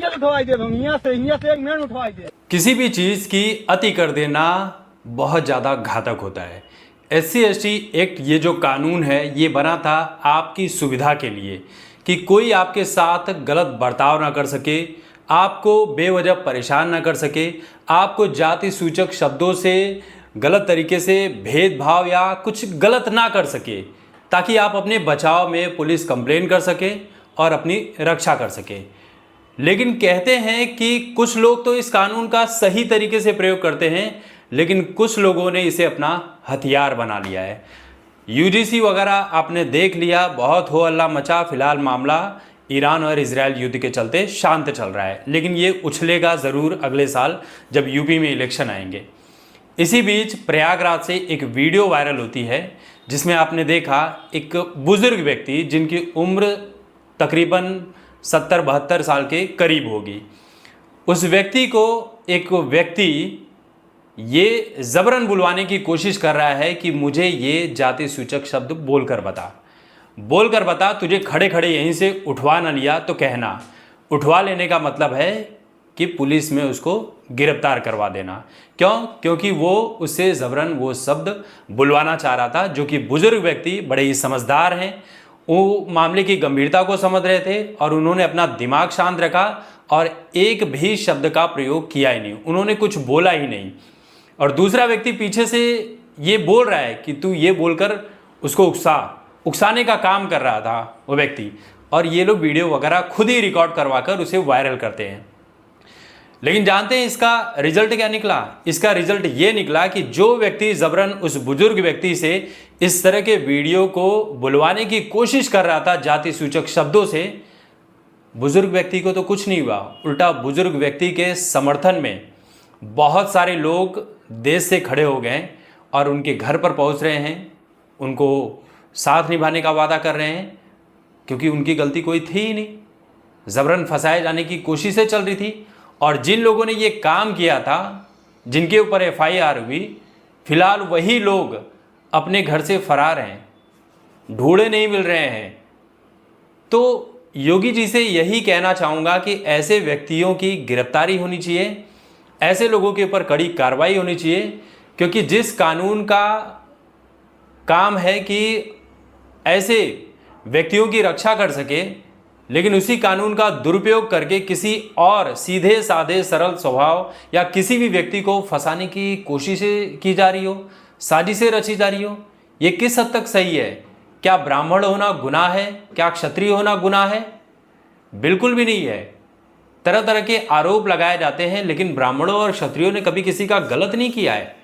उठवाई दे से एक मिनट उठवाई दे। किसी भी चीज़ की अति कर देना बहुत ज़्यादा घातक होता है। SC/ST एक्ट ये जो कानून है ये बना था आपकी सुविधा के लिए कि कोई आपके साथ गलत बर्ताव ना कर सके, आपको बेवजह परेशान ना कर सके, आपको जाति सूचक शब्दों से गलत तरीके से भेदभाव या कुछ गलत ना कर सके, ताकि आप अपने बचाव में पुलिस कंप्लेन कर सके और अपनी रक्षा कर सके। लेकिन कहते हैं कि कुछ लोग तो इस कानून का सही तरीके से प्रयोग करते हैं, लेकिन कुछ लोगों ने इसे अपना हथियार बना लिया है। UGC वगैरह आपने देख लिया, बहुत हो हल्ला मचा। फिलहाल मामला ईरान और इजराइल युद्ध के चलते शांत चल रहा है, लेकिन ये उछलेगा ज़रूर अगले साल जब यूपी में इलेक्शन आएंगे। इसी बीच प्रयागराज से एक वीडियो वायरल होती है जिसमें आपने देखा एक बुजुर्ग व्यक्ति जिनकी उम्र तकरीबन 70-72 साल के करीब होगी, उस व्यक्ति को एक व्यक्ति ये ज़बरन बुलवाने की कोशिश कर रहा है कि मुझे ये जाति सूचक शब्द बोलकर बता, तुझे खड़े खड़े यहीं से उठवा ना लिया तो कहना। उठवा लेने का मतलब है कि पुलिस में उसको गिरफ्तार करवा देना। क्योंकि वो उससे ज़बरन वो शब्द बुलवाना चाह रहा था, जो कि बुजुर्ग व्यक्ति बड़े ही समझदार हैं, वो मामले की गंभीरता को समझ रहे थे और उन्होंने अपना दिमाग शांत रखा और एक भी शब्द का प्रयोग किया ही नहीं, उन्होंने कुछ बोला ही नहीं। और दूसरा व्यक्ति पीछे से ये बोल रहा है कि तू ये बोलकर उसको उकसाने का काम कर रहा था वो व्यक्ति, और ये लोग वीडियो वगैरह खुद ही रिकॉर्ड करवाकर उसे वायरल करते हैं। लेकिन जानते हैं इसका रिजल्ट क्या निकला? इसका रिजल्ट ये निकला कि जो व्यक्ति ज़बरन उस बुजुर्ग व्यक्ति से इस तरह के वीडियो को बुलवाने की कोशिश कर रहा था जाति सूचक शब्दों से, बुजुर्ग व्यक्ति को तो कुछ नहीं हुआ, उल्टा बुजुर्ग व्यक्ति के समर्थन में बहुत सारे लोग देश से खड़े हो गए और उनके घर पर पहुंच रहे हैं, उनको साथ निभाने का वादा कर रहे हैं, क्योंकि उनकी गलती कोई थी ही नहीं। ज़बरन फंसाए जाने की कोशिशें चल रही थी और जिन लोगों ने ये काम किया था, जिनके ऊपर FIR हुई, फिलहाल वही लोग अपने घर से फरार हैं, ढूंढे नहीं मिल रहे हैं। तो योगी जी से यही कहना चाहूँगा कि ऐसे व्यक्तियों की गिरफ्तारी होनी चाहिए, ऐसे लोगों के ऊपर कड़ी कार्रवाई होनी चाहिए, क्योंकि जिस कानून का काम है कि ऐसे व्यक्तियों की रक्षा कर सके, लेकिन उसी कानून का दुरुपयोग करके किसी और सीधे साधे सरल स्वभाव या किसी भी व्यक्ति को फंसाने की कोशिशें की जा रही हो, साजिशें रची जा रही हो, ये किस हद तक सही है? क्या ब्राह्मण होना गुनाह है? क्या क्षत्रिय होना गुनाह है? बिल्कुल भी नहीं है। तरह तरह के आरोप लगाए जाते हैं, लेकिन ब्राह्मणों और क्षत्रियों ने कभी किसी का गलत नहीं किया है।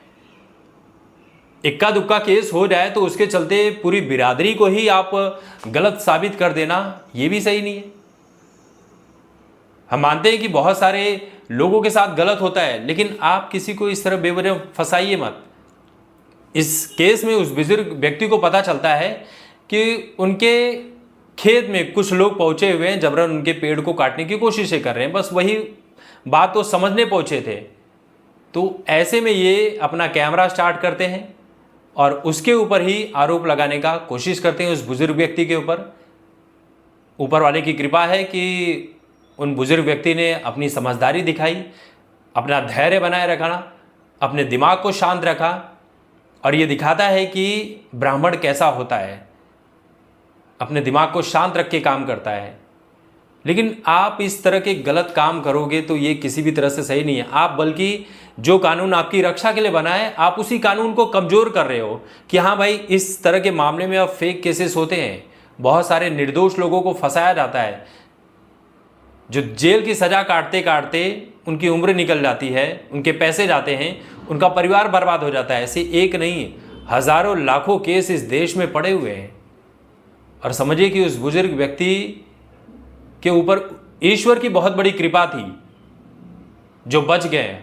इक्का दुक्का केस हो जाए तो उसके चलते पूरी बिरादरी को ही आप गलत साबित कर देना, ये भी सही नहीं है। हम मानते हैं कि बहुत सारे लोगों के साथ गलत होता है, लेकिन आप किसी को इस तरह बेवजह फंसाइए मत। इस केस में उस बुजुर्ग व्यक्ति को पता चलता है कि उनके खेत में कुछ लोग पहुंचे हुए हैं, जबरन उनके पेड़ को काटने की कोशिशें कर रहे हैं, बस वही बात तो समझने पहुंचे थे। तो ऐसे में ये अपना कैमरा स्टार्ट करते हैं और उसके ऊपर ही आरोप लगाने का कोशिश करते हैं उस बुजुर्ग व्यक्ति के ऊपर। ऊपर वाले की कृपा है कि उन बुजुर्ग व्यक्ति ने अपनी समझदारी दिखाई, अपना धैर्य बनाए रखा, अपने दिमाग को शांत रखा, और ये दिखाता है कि ब्राह्मण कैसा होता है, अपने दिमाग को शांत रख के काम करता है। लेकिन आप इस तरह के गलत काम करोगे तो ये किसी भी तरह से सही नहीं है। आप बल्कि जो कानून आपकी रक्षा के लिए बना है, आप उसी कानून को कमज़ोर कर रहे हो कि हाँ भाई, इस तरह के मामले में अब फेक केसेस होते हैं, बहुत सारे निर्दोष लोगों को फंसाया जाता है, जो जेल की सज़ा काटते काटते उनकी उम्र निकल जाती है, उनके पैसे जाते हैं, उनका परिवार बर्बाद हो जाता है। ऐसे एक नहीं, हज़ारों लाखों केस इस देश में पड़े हुए हैं। और समझिए कि उस बुजुर्ग व्यक्ति के ऊपर ईश्वर की बहुत बड़ी कृपा थी जो बच गए,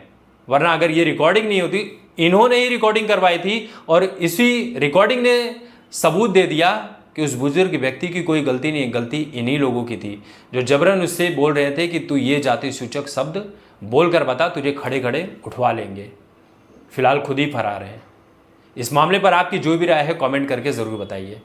वरना अगर ये रिकॉर्डिंग नहीं होती, इन्होंने ही रिकॉर्डिंग करवाई थी और इसी रिकॉर्डिंग ने सबूत दे दिया कि उस बुजुर्ग व्यक्ति की कोई गलती नहीं है, गलती इन्हीं लोगों की थी जो जबरन उससे बोल रहे थे कि तू ये जाति सूचक शब्द बोलकर बता, तुझे खड़े खड़े उठवा लेंगे। फिलहाल खुद ही फरार हैं। इस मामले पर आपकी जो भी राय है कमेंट करके ज़रूर बताइए।